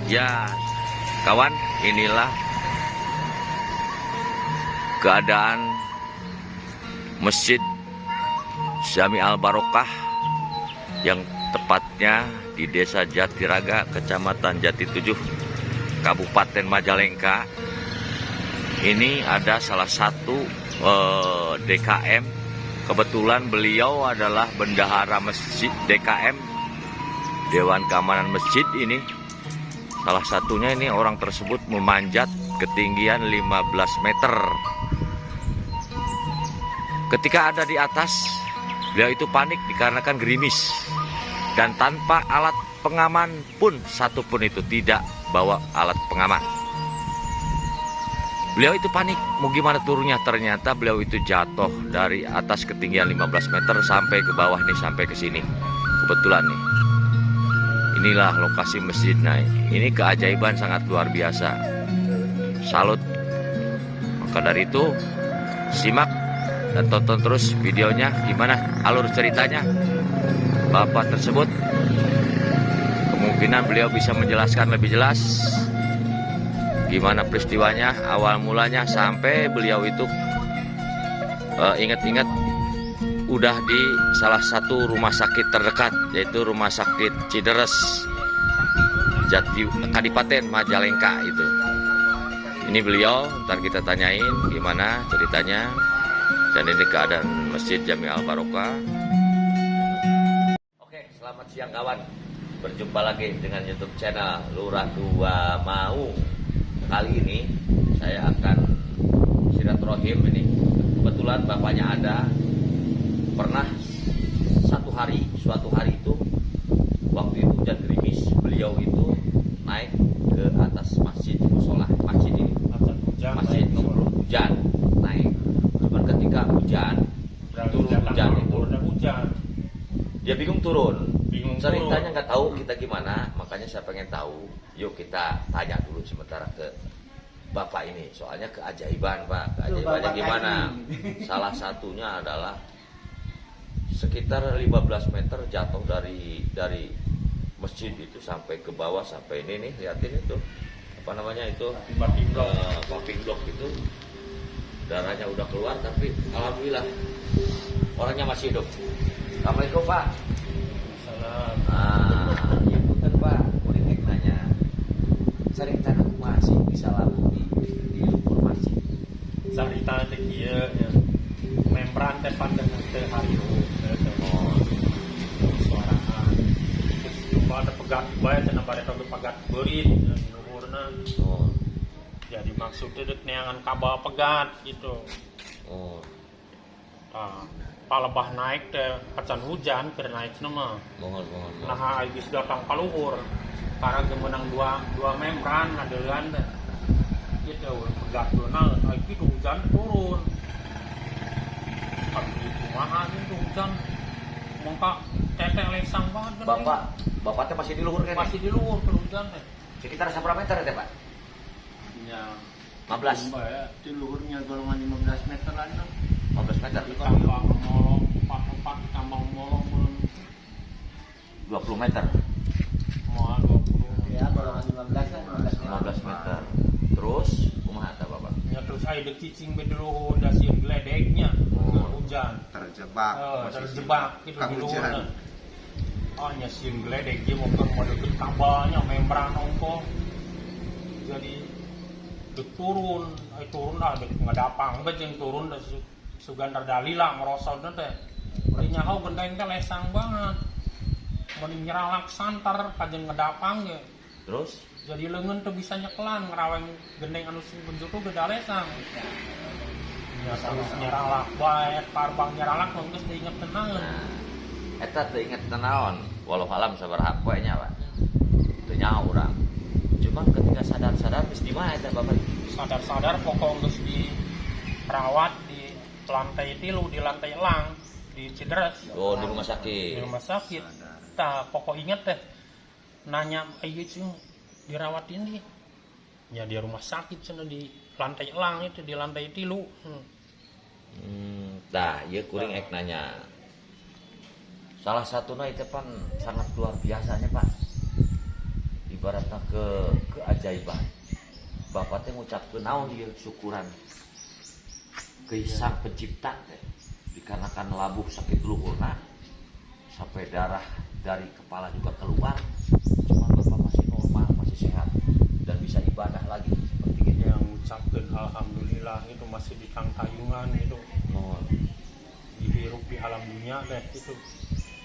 Ya, kawan, inilah keadaan Masjid Jami Al Barokah yang tepatnya di Desa Jatiraga, Kecamatan Jati 7, Kabupaten Majalengka. Ini ada salah satu DKM. Kebetulan beliau adalah bendahara Masjid DKM, Dewan Keamanan Masjid ini. Salah satunya ini orang tersebut memanjat ketinggian 15 meter. Ketika ada di atas, beliau itu panik dikarenakan gerimis. Dan tanpa alat pengaman pun satupun itu, tidak bawa alat pengaman. Beliau itu panik, mau gimana turunnya. Ternyata beliau itu jatuh dari atas ketinggian 15 meter sampai ke bawah nih, sampai ke sini. Kebetulan nih. Inilah lokasi masjid. Nah, ini keajaiban sangat luar biasa. Salut. Maka dari itu, simak dan tonton terus videonya, gimana alur ceritanya Bapak tersebut. Kemungkinan beliau bisa menjelaskan lebih jelas gimana peristiwanya, awal mulanya, sampai beliau itu ingat-ingat udah di salah satu rumah sakit terdekat, yaitu Rumah Sakit Cideres Jati Kadipaten Majalengka itu. Ini beliau, ntar kita tanyain gimana ceritanya. Dan ini keadaan Masjid Jami Al Barokah. Oke, selamat siang kawan. Berjumpa lagi dengan YouTube channel Lurah Dua Mau. Kali ini saya akan silaturahim ini. Kebetulan bapaknya ada. Pernah suatu hari itu, waktu itu hujan gerimis, beliau itu naik ke atas masjid musola, masjid ini, masjid sebelum hujan naik. Cuman ketika hujan, dia bingung turun. Ceritanya nggak tahu kita gimana, makanya saya pengen tahu. Yuk kita tanya dulu sementara ke bapak ini, soalnya keajaiban Pak, keajaibannya gimana? Salah satunya adalah sekitar 15 meter jatuh dari masjid itu sampai ke bawah, sampai ini nih, liatin itu apa namanya itu, paving block itu, darahnya udah keluar, tapi alhamdulillah orangnya masih hidup. Assalamualaikum Pak. Assalamualaikum. Ya punten Pak, boleh nanya, cerita masih bisa lalu di lumpur masjid. Cerita dia ya membran depan dengan hari suaraan cuma ada pegat bae cenah bare tong pegat beurit luhurna. Jadi maksudnya dek neangan kabel pegat gitu. Palebah naik teh pacan hujan keur naik nama. Mohon. Nah geus datang ka luhur. Karena gemenang dua membran ngadeuleuan teh. Gitu pegat beunang lagi hujan turun. Kumaha itu hujan mongka teteh lesang banget. Bapak teh masih di luhur kan? Masih di luhur ke hujan teh. Sekitar seberapa meter ya Pak? Ya 15. Di luhurnya golongan 15 meteran. 15 meter. Ditambah molong 4 tambah molong 20 meter. Mau 20. Ya, golongan 15 meter. Terus kumaha tah Bapak? Ya terus aya deuk cicing be di luhur da sieun gledegnya. Hujan terjebak gitu di luhurna. Nya sieun gledeg ge motor mode deket kabelnya membran ongko. Jadi dek turun dah dek ngadapang be jeung turun da sugan dalila merosotna teh. Bari nyaho gendeng teh lesang banget. Mun nyeralak santar kajen ngedapang ge. Terus jadi leungeun teu bisa nyekelan ngaraweng gendeng anu benjuk teh geda lesang. Ya terus nyeralak bae, parbang nyeralak geus diinget tenaeun. Eta teu inget tenaon, walau alam sabaraha poe nya Pak. Teu nyaho urang. Cuma ketika sadar-sadar geus di mana eta Bapak? Sadar-sadar pokok geus dirawat di lantai 3, di lantai elang di Cideres. Oh, di rumah sakit. Di rumah sakit. Tah pokok inget teh nanya ieu cing dirawat ini. Ya di rumah sakit cenah di lantai elang itu, di lantai 3. Tah, ieu kuring ek nanya. Salah satunya itu kan sangat luar biasanya Pak. Ibaratnya keajaiban. Bapak teh ngucapkeun naon ieu syukuran ke Sang Pencipta teh. Dikarenakan labuh sakit luhurna sampai darah dari kepala juga keluar. Cuma Bapak masih normal, masih sehat dan bisa ibadah lagi seperti gitu. Yang ucapkan alhamdulillah itu masih di Kang Tayungan itu. Oh. Dihirup di alam dunia deh itu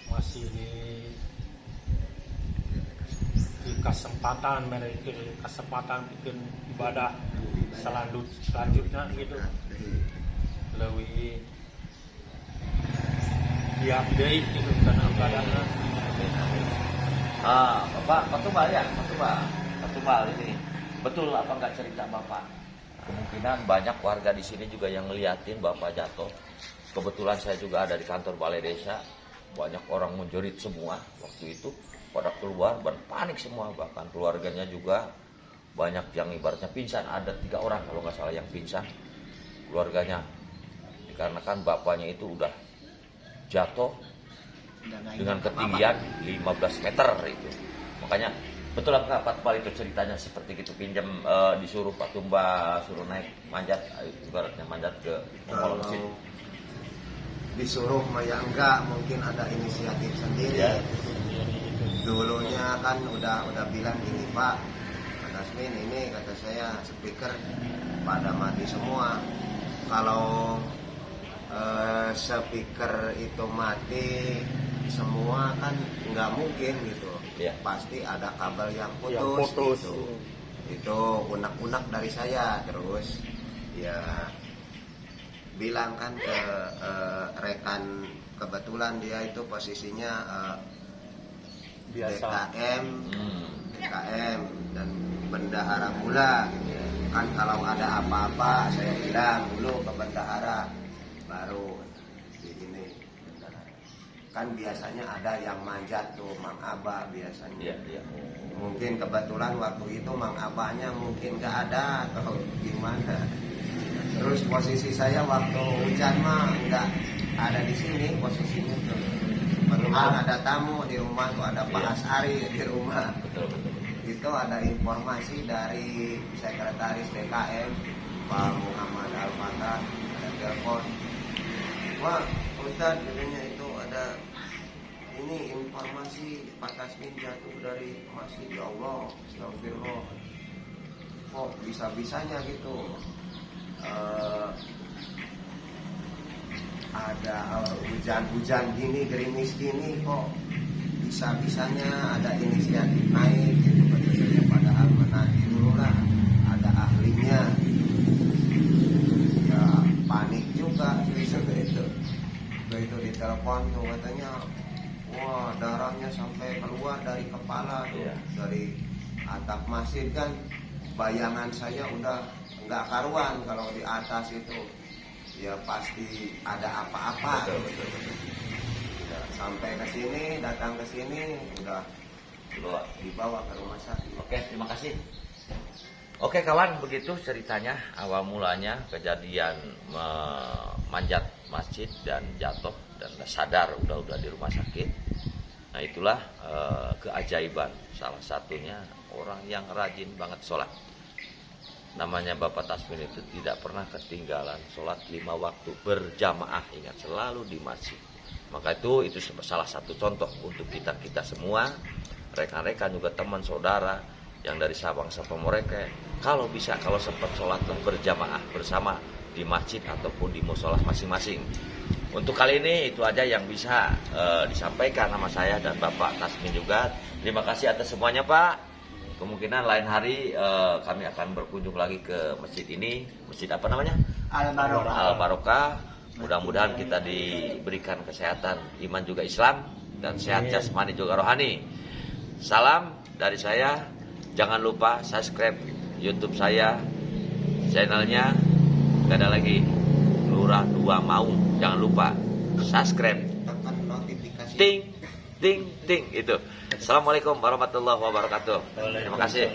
masih di kesempatan bikin ibadah selanjutnya gitu lebih tiap day gitu karena ibadahnya. Bapak Patubal ya, Patubal ini betul apa nggak cerita Bapak? Kemungkinan banyak warga di sini juga yang ngeliatin Bapak jatuh. Kebetulan saya juga ada di kantor balai desa, banyak orang menjerit semua waktu itu pada keluar dan panik semua, bahkan keluarganya juga banyak yang ibaratnya pingsan, ada 3 orang kalau nggak salah yang pingsan keluarganya, dikarenakan bapaknya itu udah jatuh dengan ketinggian 15 meter itu. Makanya betul apa Pak Patubal itu ceritanya seperti itu, pinjam disuruh Pak Tumba suruh naik manjat, ibaratnya manjat ke kolong mesin. Disuruh ya enggak, mungkin ada inisiatif sendiri ya. Dulunya kan udah bilang gini Pak Tasmin, ini kata saya speaker pada mati semua. Kalau speaker itu mati semua kan nggak mungkin gitu ya. Pasti ada kabel yang putus, gitu. Itu unek-unek dari saya. Terus ya bilang kan ke rekan, kebetulan dia itu posisinya DKM dan bendahara pula gitu. Kan kalau ada apa-apa saya bilang dulu ke bendahara, baru begini. Kan biasanya ada yang manjat tuh Mang Abah biasanya. Ya. Mungkin kebetulan waktu itu Mang Abahnya mungkin nggak ada atau gimana. Terus posisi saya waktu hujan mah nggak ada di sini posisinya tuh. Kebetulan ada tamu di rumah tuh, ada Pak Asari di rumah. Betul. Itu ada informasi dari sekretaris DKM Pak Muhammad Al-Fatah, ada telepon. Wah Ustadz, katanya itu ada ini informasi Pak Tasmin jatuh dari masjid, ya Allah, astagfirullah. Kok bisa-bisanya gitu? Ada hujan-hujan gini, gerimis gini, kok bisa-bisanya ada inisiatif naik gitu. Katanya padahal menanti dulu lah, ada ahlinya. Ya panik juga itu ditelepon tuh, katanya wah darahnya sampai keluar dari kepala tuh, dari atap masjid. Kan bayangan saya udah nggak karuan kalau di atas itu, ya pasti ada apa-apa. Betul. Sampai ke sini, datang ke sini udah dibawa ke rumah sakit. Oke, terima kasih. Oke kawan, begitu ceritanya awal mulanya kejadian manjat masjid dan jatuh dan sadar udah di rumah sakit. Nah itulah keajaiban, salah satunya orang yang rajin banget sholat. Namanya Bapak Tasmin itu tidak pernah ketinggalan sholat 5 waktu berjamaah, ingat selalu di masjid. Maka itu salah satu contoh untuk kita semua, rekan-rekan juga teman saudara yang dari Sabang sampai Merauke. Kalau bisa, kalau sempat sholatlah berjamaah bersama di masjid ataupun di musola masing-masing. Untuk kali ini itu aja yang bisa disampaikan nama saya dan Bapak Tasmin juga. Terima kasih atas semuanya Pak. Kemungkinan lain hari kami akan berkunjung lagi ke masjid ini. Masjid apa namanya? Al-Barokah. Mudah-mudahan kita diberikan kesehatan, iman juga Islam, dan sehat jasmani juga rohani. Salam dari saya. Jangan lupa subscribe YouTube saya, channelnya gak ada lagi, Lurah 2 Maung. Jangan lupa subscribe, Notifikasi. ting itu. Assalamualaikum warahmatullahi wabarakatuh. Terima kasih.